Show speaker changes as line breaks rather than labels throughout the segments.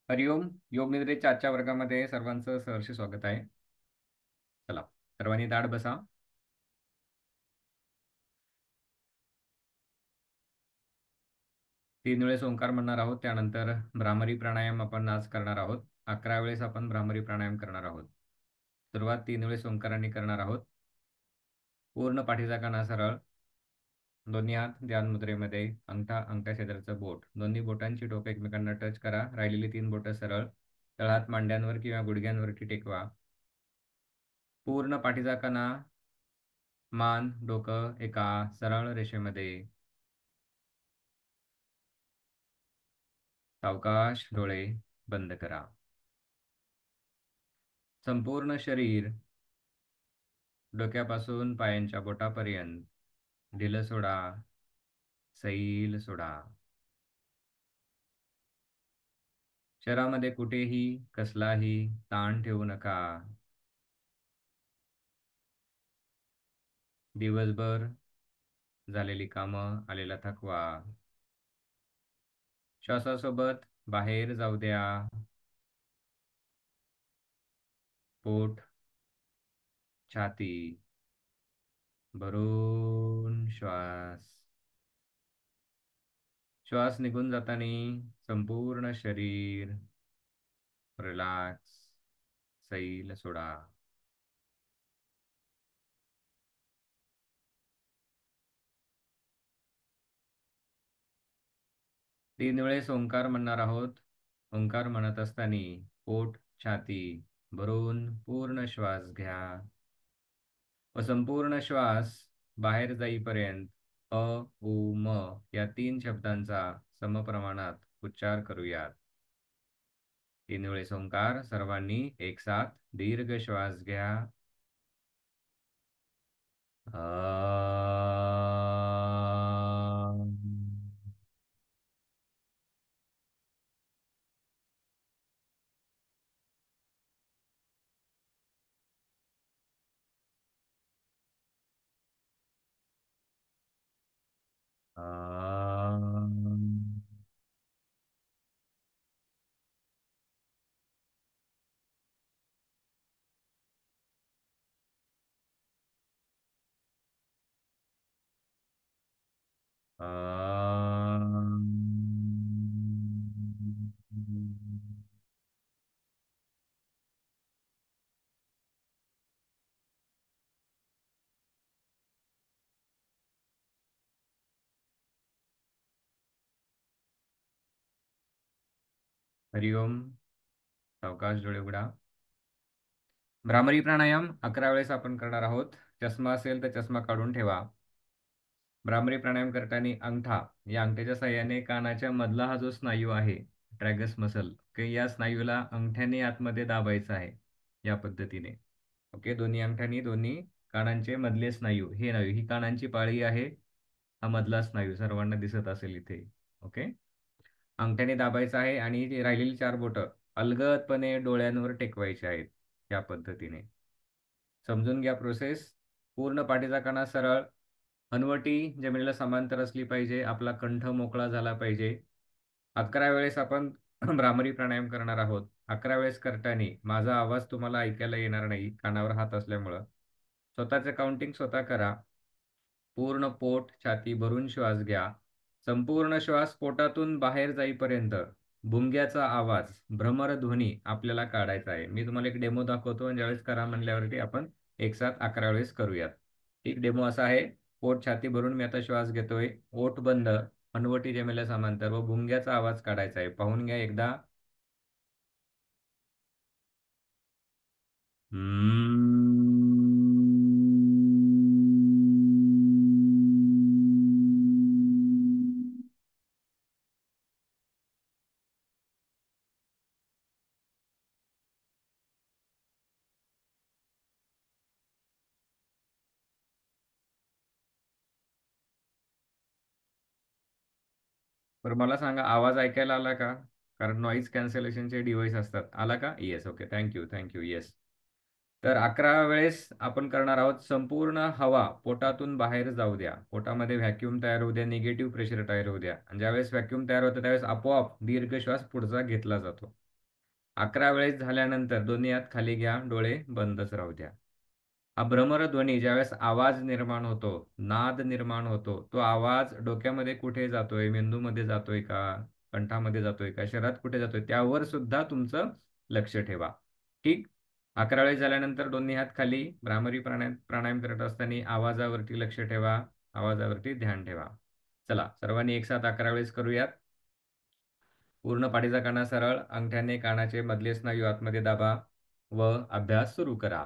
हरिओम. योग निद्रेच्या आजच्या वर्गामध्ये सर्वांचं सहर्ष स्वागत आहे. चला, सर्वांनी दाट बसा. तीन वेळेस ओंकार म्हणणार आहोत. त्यानंतर भ्रामरी प्राणायाम आपण आज करणार आहोत. 11 वेळेस आपण भ्रामरी प्राणायाम करणार आहोत. सुरुवात 3 वेळेस ओंकारांनी करणार आहोत. पूर्ण पाठीचा कणा सरळ, दोन्ही हात ध्यान मुद्रेमध्ये, अंगठा शेजारचं बोट, दोन्ही बोटांची टोक एकमेकांना टच करा. राहिलेली 3 बोटं सरळ तळहात मांड्यांवर किंवा गुडघ्यांवरती टेकवा. पूर्ण पाठीचा कणा, मान, डोकं एका सरळ रेषेमध्ये. सावकाश डोळे बंद करा. संपूर्ण शरीर डोक्यापासून पायांच्या बोटापर्यंत ढिलं सोडा, सैल सोडा. शरीरामध्ये कुठेही कसलाही ताण ठेवू नका. दिवसभर झालेली कामं, आलेला थकवा श्वासासोबत बाहेर जाऊ द्या. पोट, छाती भरून श्वास. श्वास निघून जाताना संपूर्ण शरीर रिलॅक्स, सैल सोडा. तीन वेळेस ओंकार म्हणणार आहोत. ओंकार म्हणत असताना पोट, छाती भरून पूर्ण श्वास घ्या व संपूर्ण श्वास बाहेर जाईपर्यंत अ, उ, म या 3 शब्दांचा समप्रमाणात उच्चार करूयात. 3 वेळेस ओंकार. सर्वांनी एक साथ दीर्घ श्वास घ्या. आ, आ, आ. हरिओम. सावकाश डोळे उघडा. भ्रामरी प्राणायाम 11 वेळेस आपण करणार आहोत. चष्मा असेल तर चष्मा काढून ठेवा. भ्रामरी प्राणायाम करताना अंगठा, या अंगठ्याच्या साहाय्याने कानाच्या मधला हा जो स्नायू आहे, ट्रॅगस मसल, की या स्नायूला अंगठ्याने आतमध्ये दाबायचा आहे या पद्धतीने. ओके, दोन्ही अंगठ्यानी दोन्ही कानांचे मधले स्नायू, हे स्नायू, ही कानांची पाळी आहे, हा मधला स्नायू सर्वांना दिसत असेल इथे. ओके, अंगठ्याने दाबायचा आहे आणि ती राहिलेली 4 बोटं अलगदपणे डोळ्यांवर टेकवायची आहेत या पद्धतीने. समजून घ्या प्रोसेस. पूर्ण पाठीचा कणा सरळ, हनवटी जमिनीला समांतर असली पाहिजे, आपला कंठ मोकळा झाला पाहिजे. 11 वेळेस आपण भ्रामरी प्राणायाम करणार आहोत. 11 वेळेस करताना माझा आवाज तुम्हाला ऐकायला येणार नाही, कानावर हात असल्यामुळं. स्वतःचं काउंटिंग स्वतः करा. पूर्ण पोट, छाती भरून श्वास घ्या. संपूर्ण श्वास पोटातून बाहेर जाईपर्यंत भुंग्याचा आवाज, भ्रमरध्वनी आपल्याला काढायचा आहे. मी तुम्हाला एक डेमो दाखवतो आणि ज्यावेळेस करा म्हणल्यावरती आपण एक साथ 11 वेळेस करूयात. एक डेमो असा आहे. पोट, छाती भरून मी आता श्वास घेतोय. ओठ बंद, हनवटी जमेला समांतर व भुंग्याचा आवाज काढायचा आहे. पाहून घ्या एकदा. बरं, मला सांगा आवाज ऐकायला आला का? कारण नॉईज कॅन्सलेशनचे डिव्हाइस असतात. आला का? Yes. Okay, thank you thank you. Yes. तर 11 वेळेस आपण करणार आहोत. संपूर्ण हवा पोटातून बाहेर जाऊ द्या. पोटामध्ये व्हॅक्यूम तयार होऊ द्या, निगेटिव्ह प्रेशर तयार होऊ द्या. आणि ज्यावेळेस व्हॅक्यूम तयार होतं त्यावेळेस आपोआप दीर्घ श्वास पुढचा घेतला जातो. 11 वेळेस झाल्यानंतर दोन्ही हात खाली घ्या, डोळे बंदच राहू द्या. हा भ्रमरध्वनी ज्यावेळेस आवाज निर्माण होतो, नाद निर्माण होतो, तो आवाज डोक्यामध्ये कुठे जातोय, मेंदूमध्ये जातोय का, कंठामध्ये जातोय का, शरीरात कुठे जातोय, त्यावर सुद्धा तुमचं लक्ष ठेवा. ठीक. 11 वेळेस झाल्यानंतर दोन्ही हात खाली. भ्रामरी प्राणायाम करत असताना आवाजावरती लक्ष ठेवा, आवाजावरती ध्यान ठेवा. चला सर्वांनी एक साथ 11 वेळेस करूयात. पूर्ण पाठीचा कणा सरळ, अंगठ्याने कानाचे मधले स्नायू आतमध्ये दाबा व अभ्यास सुरू करा.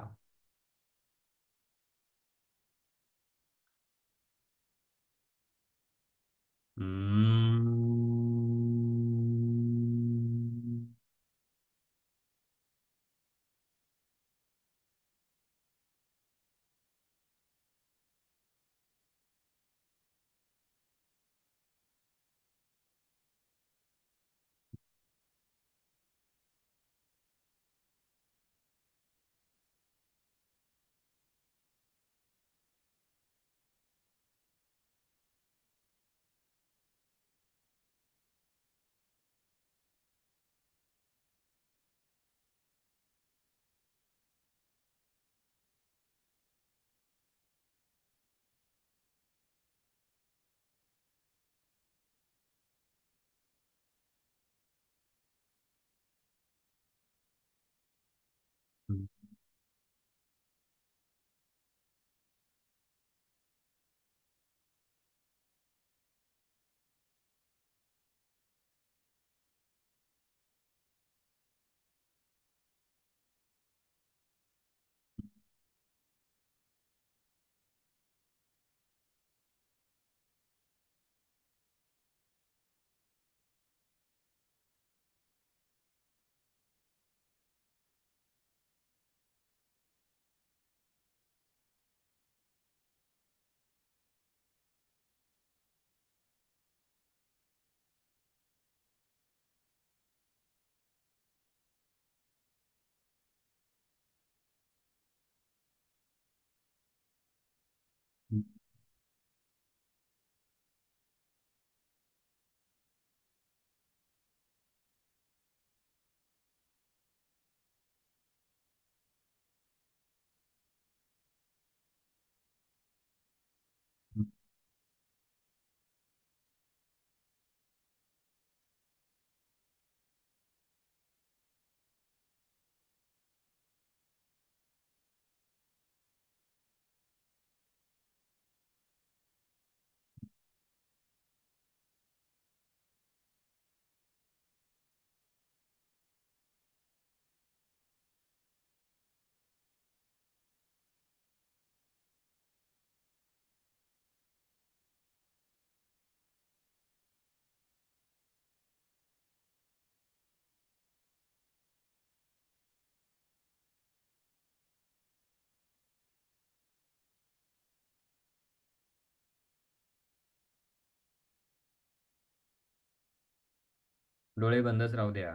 डोळे बंदच राहू द्या.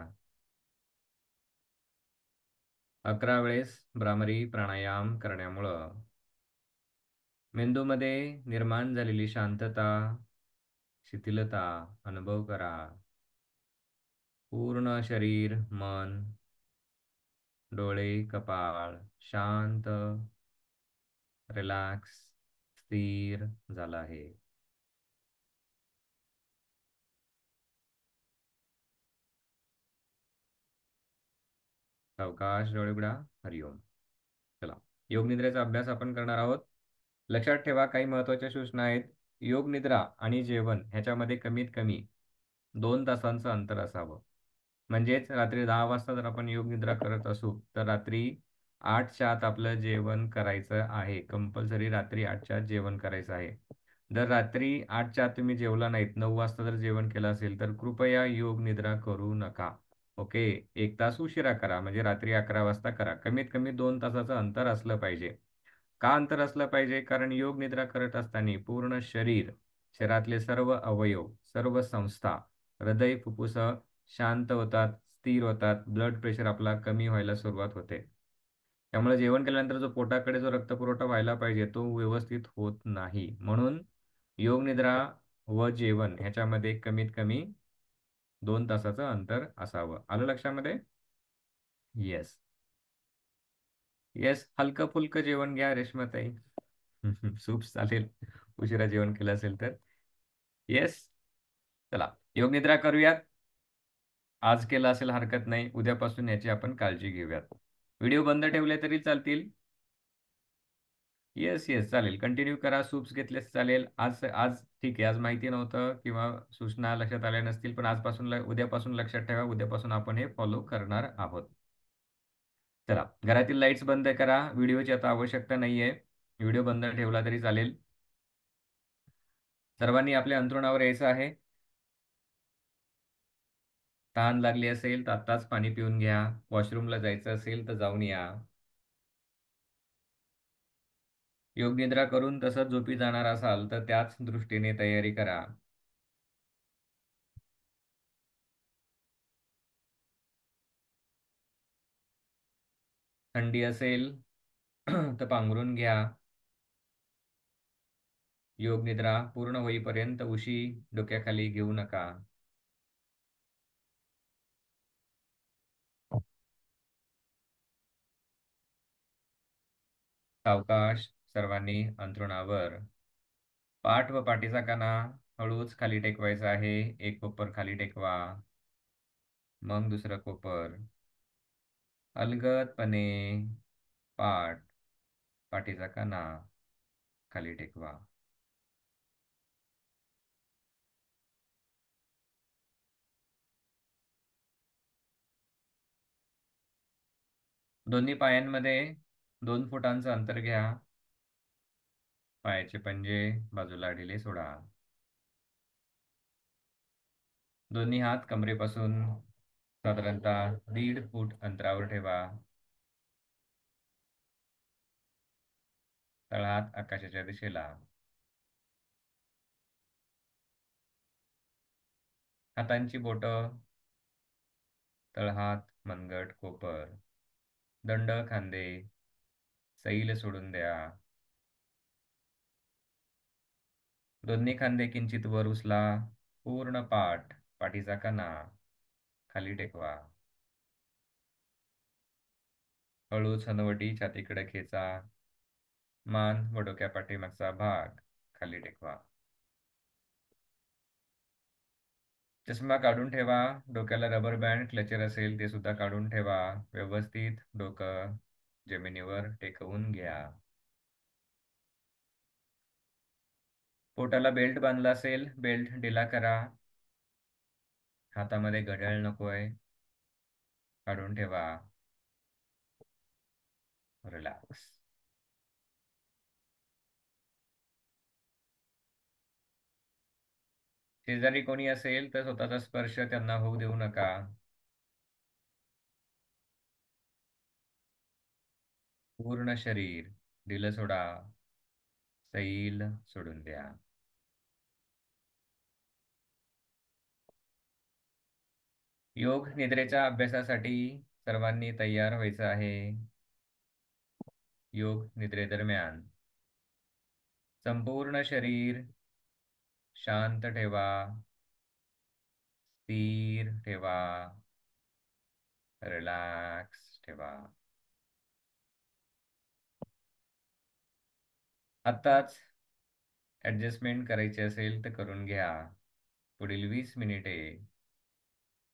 11 वेळेस भ्रामरी प्राणायाम करण्यामुळं मेंदूमध्ये निर्माण झालेली शांतता, शिथिलता अनुभव करा. पूर्ण शरीर, मन, डोळे, कपाळ शांत, रिलॅक्स, स्थिर झालं आहे. सावकाश डोळे उघडा. हरिओम. चला, योग निद्रेचा अभ्यास आपण करणार आहोत. लक्षात ठेवा काही महत्त्वाच्या सूचना आहेत. योग निद्रा आणि जेवण ह्याच्यामध्ये कमीत कमी 2 तासांचं अंतर असावं. म्हणजेच रात्री 10 वाजता जर आपण योग निद्रा करत असू तर रात्री 8च्या आत आपलं जेवण करायचं आहे. कंपल्सरी रात्री 8च्या आत जेवण करायचं आहे. जर रात्री 8च्या आत तुम्ही जेवला नाहीत, 9 वाजता जर जेवण केलं असेल तर कृपया योग निद्रा करू नका. ओके. 1 तास उशिरा करा, म्हणजे रात्री 11 वाजता करा. कमीत कमी 2 तासाचं अंतर असलं पाहिजे. का अंतर असलं पाहिजे? कारण योग निद्रा करत असताना पूर्ण शरीर, शरीरातले सर्व अवयव, सर्व संस्था, हृदय, फुफ्फुस शांत होतात, स्थिर होतात, ब्लड प्रेशर आपला कमी व्हायला सुरुवात होते. त्यामुळे जेवण केल्यानंतर जो पोटाकडे जो रक्तपुरवठा व्हायला पाहिजे तो व्यवस्थित होत नाही. म्हणून योग निद्रा व जेवण ह्याच्यामध्ये कमीत कमी 2 तासाचं अंतर असावं. आलं लक्षामध्ये? येस. येस, हलकं फुलकं जेवण घ्या रेश्माताई. सूप चालेल, उशिरा जेवण केलं असेल तर. येस. चला, योग निद्रा करूयात. आज केलं असेल हरकत नाही, उद्यापासून याची आपण काळजी घेऊयात. व्हिडिओ बंद ठेवले तरी चालतील. येस येस, चालेल, कंटिन्यू करा. सूप्स घेतलेस चालेल. आज आज ठीक आहे, आज माहिती नव्हतं किंवा सूचना लक्षात आल्या नसतील, पण आजपासून उद्यापासून लक्षात ठेवा. उद्यापासून आपण हे फॉलो करणार आहोत. चला, घरातील लाईट्स बंद करा. व्हिडिओची आता आवश्यकता नाहीये. व्हिडिओ बंद ठेवला तरी चालेल. सर्वांनी आपल्या अंथरुणावर यायचं आहे. तहान लागली असेल तर आत्ताच पाणी पिऊन घ्या. वॉशरूमला जायचं असेल तर जाऊन या. योग निद्रा करून तसंच झोपी जाणार असाल तर त्याच दृष्टीने तयारी करा. थंडी असेल तर पांघरून घ्या. योग निद्रा पूर्ण होईपर्यंत उशी डोक्याखाली घेऊ नका. सावकाश सर्वांनी अंथरुणावर. पाठ व पाठीचा कणा हळूच खाली टेकवायचा आहे. एक कोपर खाली टेकवा, मग दुसरं कोपर. अलगदपणे पाठ, पाठीचा कणा खाली टेकवा. दोन्ही पायांमध्ये 2 फुटांचं अंतर घ्या. पायाचे पंजे बाजूला ढिले सोडा. दोन्ही हात कमरेपासून साधारणतः 1.5 फूट अंतरावर ठेवा. तळहात आकाशाच्या दिशेला. हातांची बोटं, तळहात, मनगट, कोपर, दंड, खांदे सैल सोडून द्या. दोन्ही खांदे किंचित वर उचला. पूर्ण पाठ, पाठीचा कणा खाली टेकवा. हळूच हनुवटी छातीकडे खेचा. मान व डोक्यापाठीमागचा भाग खाली टेकवा. चष्मा काढून ठेवा. डोक्याला रबर बँड क्लचर असेल ते सुद्धा काढून ठेवा. व्यवस्थित डोकं जमिनीवर टेकवून घ्या. पोटाला बेल्ट बांधला असेल, बेल्ट ढिला करा. हातामध्ये घड्याळ नकोय, काढून ठेवा. रिलॅक्स. शेजारी कोणी असेल तर स्वतःचा स्पर्श त्यांना होऊ देऊ नका. पूर्ण शरीर ढिलं सोडा. सैल सोडून द्या. योग निद्रेच्या अभ्यासासाठी सर्वांनी तयार व्हायचं आहे. योग निद्रेदरम्यान संपूर्ण शरीर शांत ठेवा, स्थिर ठेवा, रिलॅक्स ठेवा. आत्ताच ॲडजस्टमेंट करायची असेल तर करून घ्या. पुढील 20 मिनिटे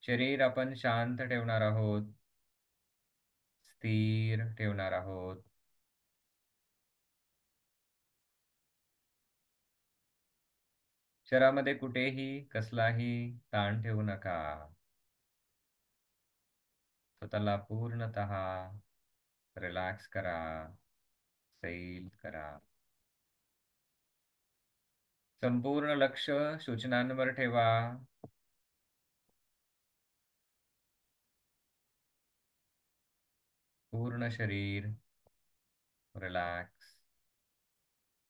शरीर आपण शांत ठेवणार आहोत, स्थिर ठेवणार आहोत. शरीरामध्ये कुठेही कसलाही ताण ठेवू नका. स्वतःला पूर्णतः रिलॅक्स करा, सैल करा. संपूर्ण लक्ष सूचनांवर ठेवा. पूर्ण शरीर रिलॅक्स,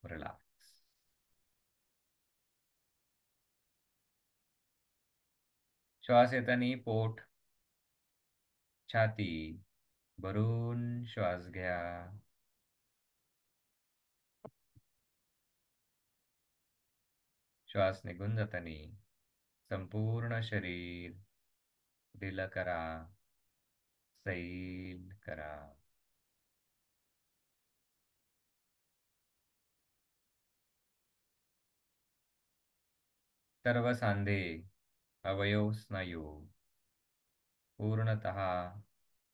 रिलॅक्स. श्वास येताना पोट, छाती भरून श्वास घ्या. श्वास निघून जाताना संपूर्ण शरीर ढिलं करा, सैल करा. सर्व सांधे अवयव स्नायू पूर्णतः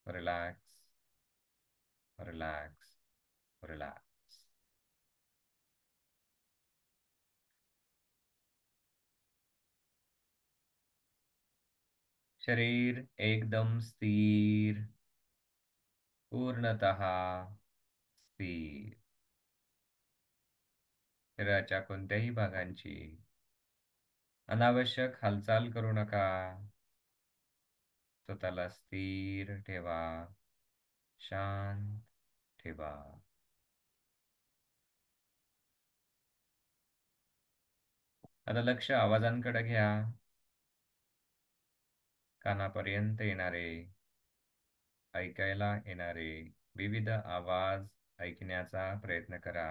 रिलॅक्स, रिलॅक्स, रिलॅक्स. शरीर एकदम स्थिर, पूर्णतः स्थिर. शरीराच्या कोणत्याही भागांची अनावश्यक हालचाल करू नका. स्वतःला स्थिर ठेवा, शांत ठेवा. आता लक्ष आवाजांकडे घ्या. कानापर्यंत येणारे, ऐकायला येणारे विविध आवाज ऐकण्याचा प्रयत्न करा.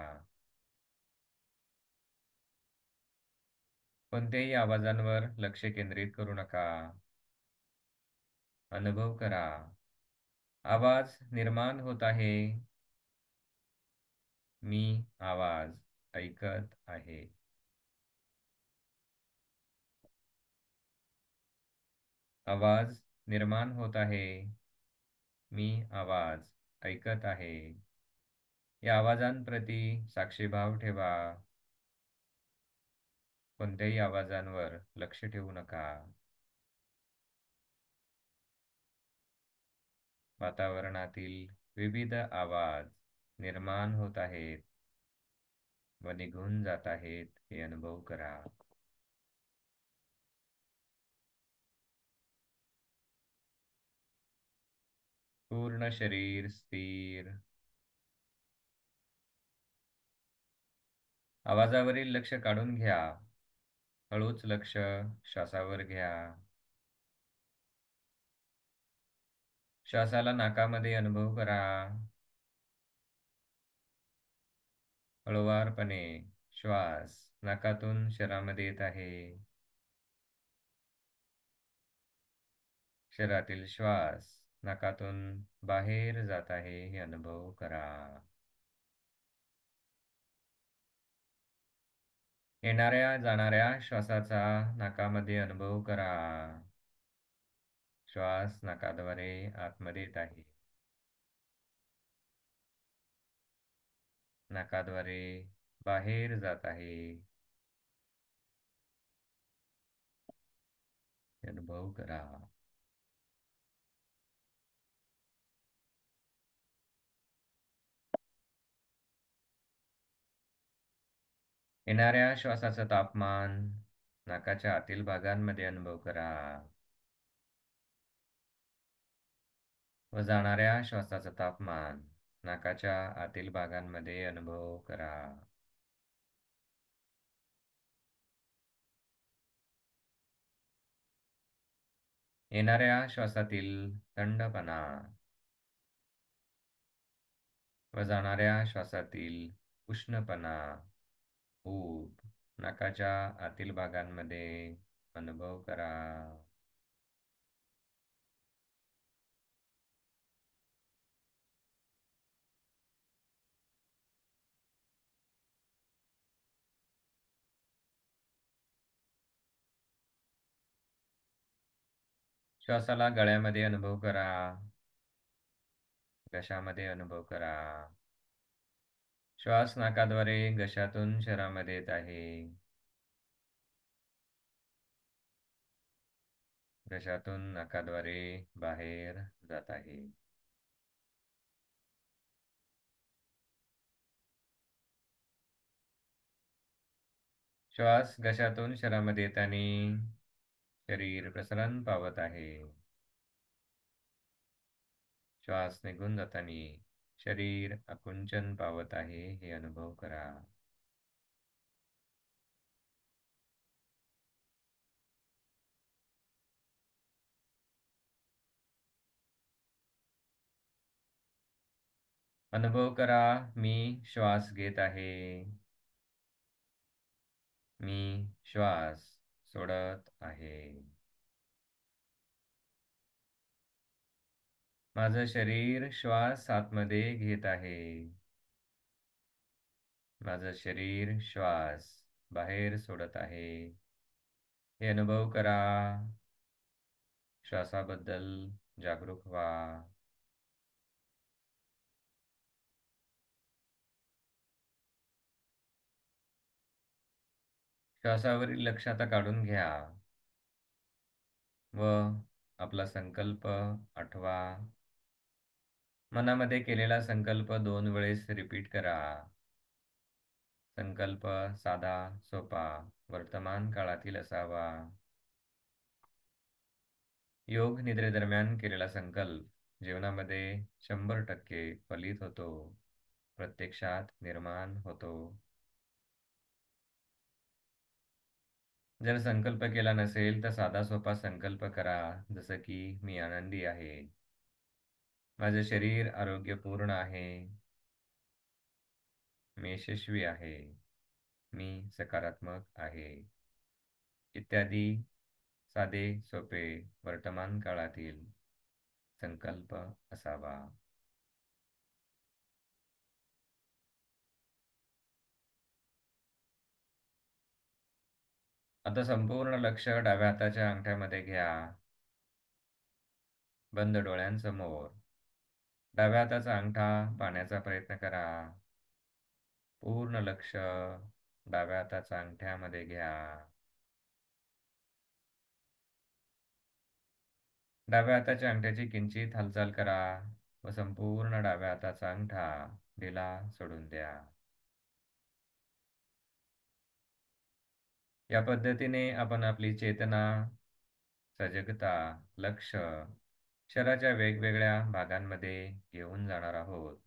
कोणत्याही आवाजांवर लक्ष केंद्रित करू नका. अनुभव करा. आवाज निर्माण होत आहे. मी आवाज ऐकत आहे. आवाज निर्माण होत आहे. मी आवाज ऐकत आहे. या आवाजांप्रती साक्षीभाव ठेवा. कोणत्याही आवाजांवर लक्ष ठेवू नका. वातावरणातील विविध आवाज निर्माण होत आहेत व निघून जात आहेत हे अनुभव करा. पूर्ण शरीर स्थिर. आवाजावरील लक्ष काढून घ्या. हळूच लक्ष श्वासावर घ्या. श्वासाला नाकामध्ये अनुभव करा. हळुवारपणे श्वास नाकातून शरीरामध्ये येत आहे. शरीरातील श्वास नाकातून बाहेर जात आहे हे अनुभव करा. येणाऱ्या जाणाऱ्या श्वासाचा नाकामध्ये अनुभव करा. श्वास नाकाद्वारे आतमध्ये येत आहे. नाकाद्वारे बाहेर जात आहे. अनुभव करा. येणाऱ्या श्वासाचं तापमान नाकाच्या आतील भागांमध्ये अनुभव करा व जाणाऱ्या श्वासाचं तापमान नाकाच्या आतील भागांमध्ये अनुभव करा. येणाऱ्या श्वासातील थंडपणा व जाणाऱ्या श्वासातील उष्णपणा, ऊब नाकाच्या आतील भागांमध्ये अनुभव करा. श्वासाला गळ्यामध्ये अनुभव करा. घशामध्ये अनुभव करा. श्वास नाकाद्वारे घशातून शरीरामध्ये येत आहे. घशातून नाकाद्वारे बाहेर जात आहे. श्वास घशातून शरीरामध्ये येताना शरीर प्रसरण पावत आहे. श्वास निघून जाताना शरीर आकुंचन पावत आहे हे अनुभव करा. अनुभव करा. मी श्वास घेत आहे. मी श्वास सोडत आहे. माझं शरीर श्वास आतमध्ये घेत आहे. माझं शरीर श्वास बाहेर सोडत आहे. हे अनुभव करा. श्वासाबद्दल जागरूक व्हा. श्वासावरील लक्ष आता काढून घ्या व आपला संकल्प आठवा. मनामध्ये केलेला संकल्प 2 वेळेस रिपीट करा. संकल्प साधा, सोपा, वर्तमान काळातील असावा. योग निद्रेदरम्यान केलेला संकल्प जीवनामध्ये 100% फलित होतो, प्रत्यक्षात निर्माण होतो. जर संकल्प केला नसेल तर साधा सोपा संकल्प करा, जसं की मी आनंदी आहे, माझे शरीर आरोग्यपूर्ण आहे, मी यशस्वी आहे, मी सकारात्मक आहे, इत्यादी साधे सोपे वर्तमान काळातील संकल्प असावा. आता संपूर्ण लक्ष डाव्या हाताच्या अंगठ्यामध्ये घ्या. बंद डोळ्यांसमोर डाव्या हाताचा अंगठा पाहण्याचा प्रयत्न करा. पूर्ण लक्ष डाव्या हाताच्या अंगठ्यामध्ये घ्या. डाव्या हाताच्या अंगठ्याची किंचित हालचाल करा व संपूर्ण डाव्या हाताचा अंगठा ढिला सोडून द्या. या पद्धतीने आपण आपली चेतना, सजगता, लक्ष शरीराच्या वेगवेगळ्या भागांमध्ये घेऊन जाणार आहोत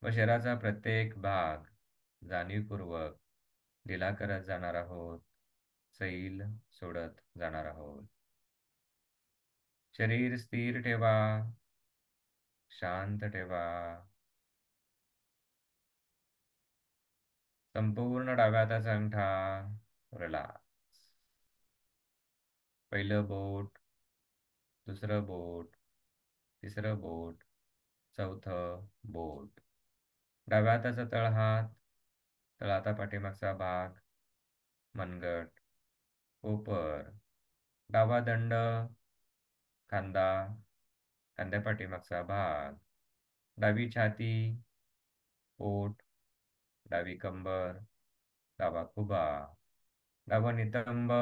व शरीराचा प्रत्येक भाग जाणीवपूर्वक ढिला करत जाणार आहोत, सैल सोडत जाणार आहोत. शरीर स्थिर ठेवा, शांत ठेवा. संपूर्ण डाव्या हाताचा अंगठा रिलॅक्स. पहिलं बोट, दुसरं बोट, तिसरं बोट, चौथं बोट. डाव्या हाताचा तळहात, तळहातापाठीमागचा भाग, मनगट, कोपर, डावा दंड, खांदा, खांद्यापाठीमागचा भाग, डावी छाती, पोट, डावी कंबर, डावा खुबा, डावा नितंब,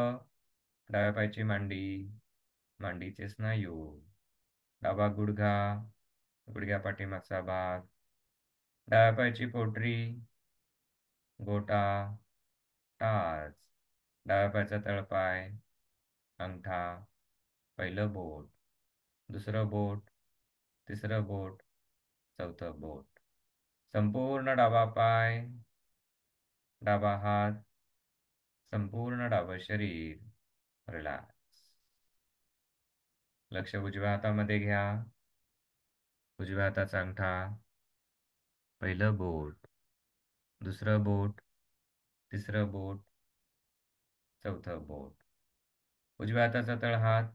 डाव्या पायची मांडी, मांडीचे स्नायू, डावा गुडघा, गुडघ्या पाठीमागचा भाग, डाव्या पायची पोटरी, गोटा, टाच, डाव्या पायचा तळपाय, अंगठा, पहिलं बोट, दुसरं बोट, तिसरं बोट, चौथं बोट. संपूर्ण डावा पाय, डावा हात, संपूर्ण डावं शरीर रिलॅक्स. लक्ष उजव्या हातामध्ये घ्या. उजव्या हाताचा अंगठा, पहिलं बोट, दुसरं बोट, तिसरं बोट, चौथं बोट. उजव्या हाताचा तळहात,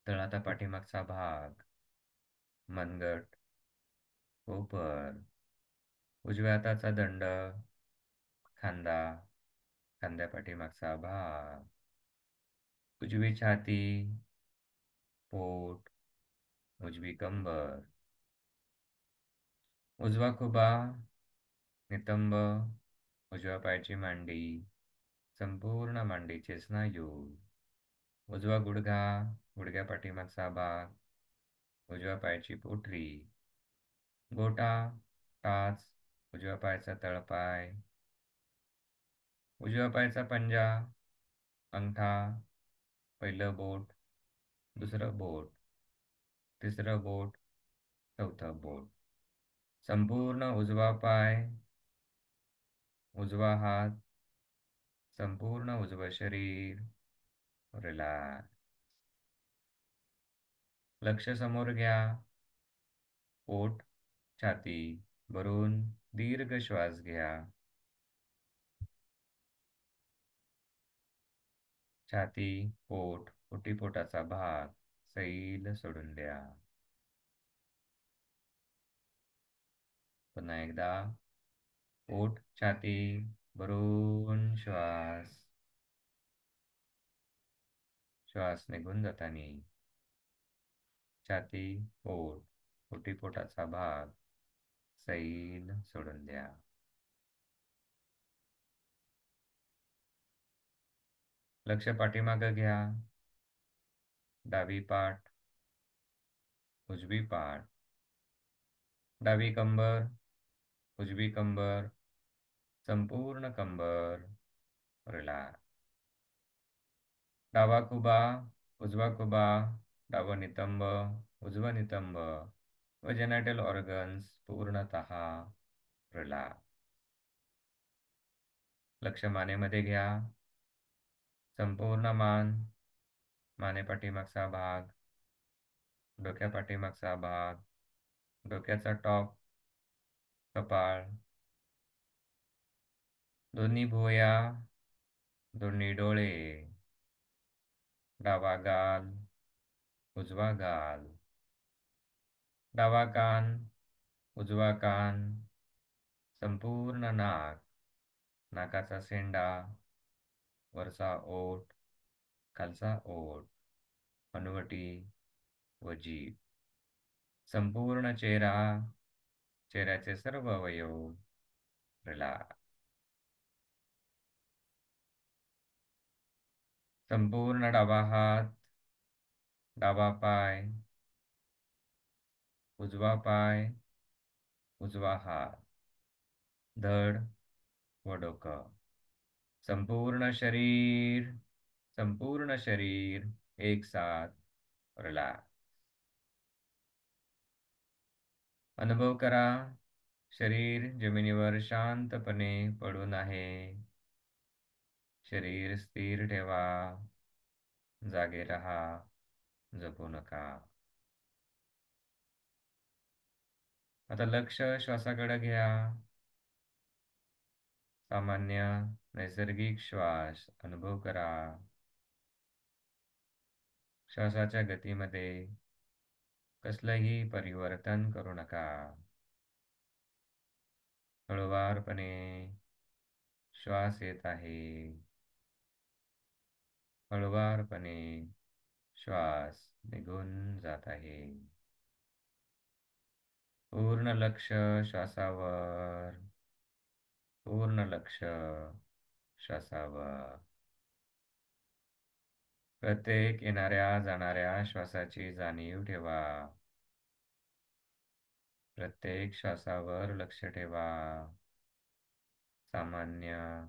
तळहाता पाठीमागचा भाग, मनगट, कोपर, उजव्या हाताचा दंड, खांदा, खांद्या पाठीमागचा भाग, उजवी छाती, पोट, उजवी कंबर, उजवा खुबा, नितंब, उजव्या पायाची मांडी, संपूर्ण मांडीचे स्नायू, उजवा गुडघा, गुडघ्या पाठीमागचा भाग, उजव्या पायाची पोटरी, गोटा, टाच, उजव्या पायाचा तळपाय, उजव्या पायाचा पंजा, अंगठा, पहिलं बोट, दुसरं बोट, तिसरं बोट, चौथं बोट. संपूर्ण उजवा पाय, उजवा हात, संपूर्ण उजवं शरीर रिलॅक्स. लक्ष समोर घ्या. पोट, छाती भरून दीर्घ श्वास घ्या. छाती, पोट, ओटीपोटाचा भाग सैल सोडून द्या. पुन्हा एकदा पोट छाती भरून श्वास. श्वास निघून जाताना छाती पोट पोटाचा भाग सैल सोडून द्या. लक्ष पाठीमागं घ्या. डावी पाठ, उजवी पाठ, डावी कंबर, उजवी कंबर, संपूर्ण कंबर रिलॅक्स. डावा खुबा, उजवा खुबा, डावं नितंब, उजवं नितंब व जेनायटल ऑर्गन्स पूर्णतः रिलॅक्स. लक्ष मानेमध्ये घ्या. संपूर्ण मान, मानेपाठीमागचा भाग, डोक्यापाठीमागचा भाग, डोक्याचा टॉप, कपाळ, दोन्ही भुवया, दोन्ही डोळे, डावा गाल, उजवा गाल, डावा कान, उजवा कान, संपूर्ण नाक, नाकाचा शेंडा, वरचा ओठ, खालचा ओठ, हनुवटी व जीभ, संपूर्ण चेहरा, चेहऱ्याचे सर्व अवयव रिलॅक्स. संपूर्ण डावा हात, डावा पाय, उजवा पाय, उजवा हात, धड व डोकं, संपूर्ण शरीर एक साथ रिलॅक्स. अनुभव करा, शरीर जमिनीवर शांतपणे पडून आहे. शरीर स्थिर ठेवा, जागे रहा, झोपू नका. आता लक्ष श्वासाकडे घ्या. सामान्य नैसर्गिक श्वास अनुभव करा. श्वासाच्या गतीमध्ये कसलंही परिवर्तन करू नका. हळुवारपणे श्वास येत आहे. हळुवारपणे श्वास निघून जात आहे. पूर्ण लक्ष श्वासावर, पूर्ण लक्ष श्वासावर. प्रत्येक येणाऱ्या जाणाऱ्या श्वासाची जाणीव ठेवा. प्रत्येक श्वासावर लक्ष ठेवा. सामान्य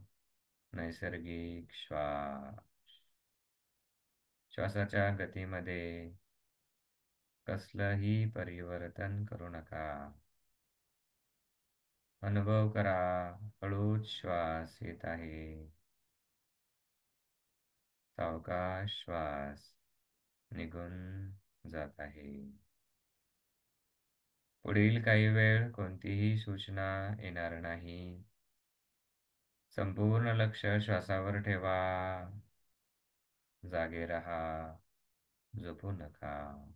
नैसर्गिक श्वास. श्वासाच्या गतीमध्ये कसलंही परिवर्तन करू नका. अनुभव करा, हळूच श्वास येत आहे. सावकाश श्वास निघून जात आहे. पुढील काही वेळ कोणतीही सूचना येणार नाही. संपूर्ण लक्ष श्वासावर ठेवा. जागे रहा, झोपू नका.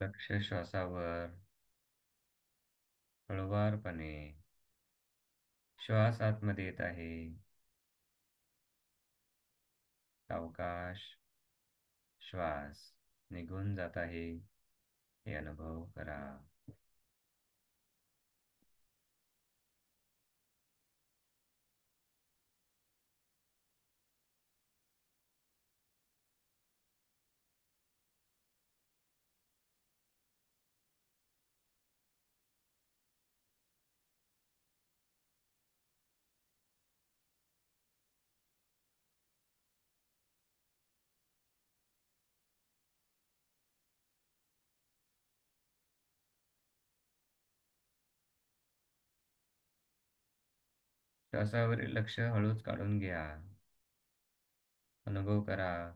लक्ष श्वासावर हळुवारपणे. श्वास आतमध्ये येत आहे. सावकाश श्वास निघून जात आहे हे अनुभव करा. श्वासावरील लक्ष हळूच काढून घ्या. अनुभव करा.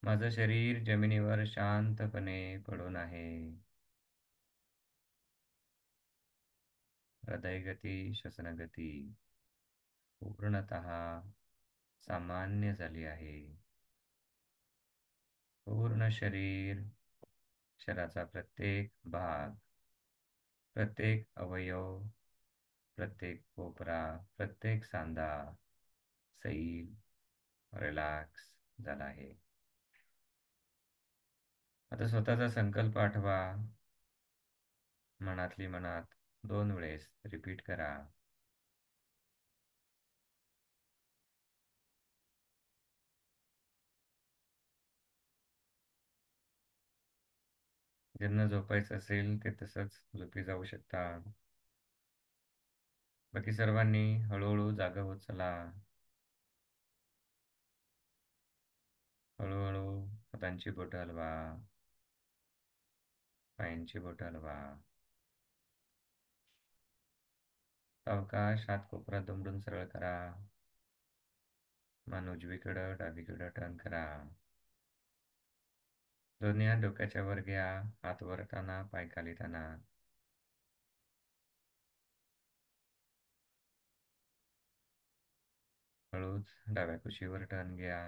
माझं शरीर जमिनीवर शांतपणे पडून आहे. हृदयगती, श्वसनगती पूर्णतः सामान्य झाली आहे. पूर्ण शरीराचा प्रत्येक भाग, प्रत्येक अवयव, प्रत्येक कोपरा, प्रत्येक सांधा सैल रिलॅक्स झाला आहे. आता स्वतःचा संकल्प आठवा. मनातली मनात 2 वेळेस रिपीट करा. ज्यांना झोपायचं असेल ते तसंच झोपी जाऊ शकता. बाकी सर्वांनी हळूहळू जागा होत चला. हळूहळू हातांची बोटं हलवा, पायांची बोटं हलवा. सावकाश हात कोपरा दुमडून सरळ करा. मान उजवीकडं डावीकडं टर्न करा. दोन्ही हात डोक्याच्या वर घ्या. हात वर ताणा, पाय खाली ताणा. हळूच डाव्या कुशीवर टर्न घ्या.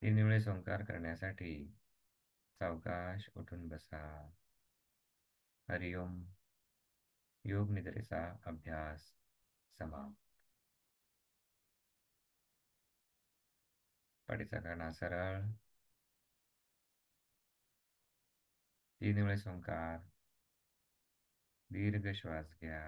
3 वेळेस ओंकार करण्यासाठी सावकाश उठून बसा. हरिओम. योग निद्रेचा अभ्यास समाप्त. पाठीचा कणा सरळ. 3 वेळेस ओंकार. दीर्घ श्वास घ्या.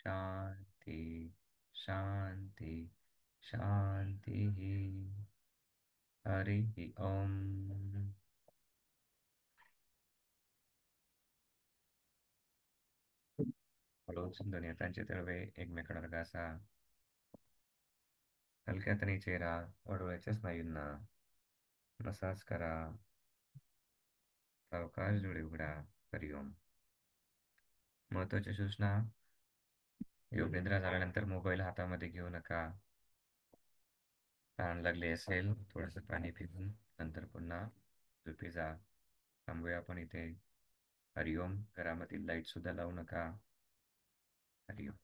शांती, शांती, शांती. हरि ओम. हळूच दोन्ही हातांचे तळवे एकमेकांवर घासा. हलक्या हाताने चेहरा व डोळ्याच्या स्नायूंना मसाज करा. सावकाश डोळे उघडा. हरिओम. महत्वाची सूचना. योग निद्रा झाल्यानंतर मोबाईल हातामध्ये घेऊ नका. तहान लागली असेल थोडंसं पाणी पिऊन नंतर पुन्हा झोपी जा. थांबूया आपण इथे. हरिओम. घरामधील लाईट सुद्धा लावू नका. हरिओम.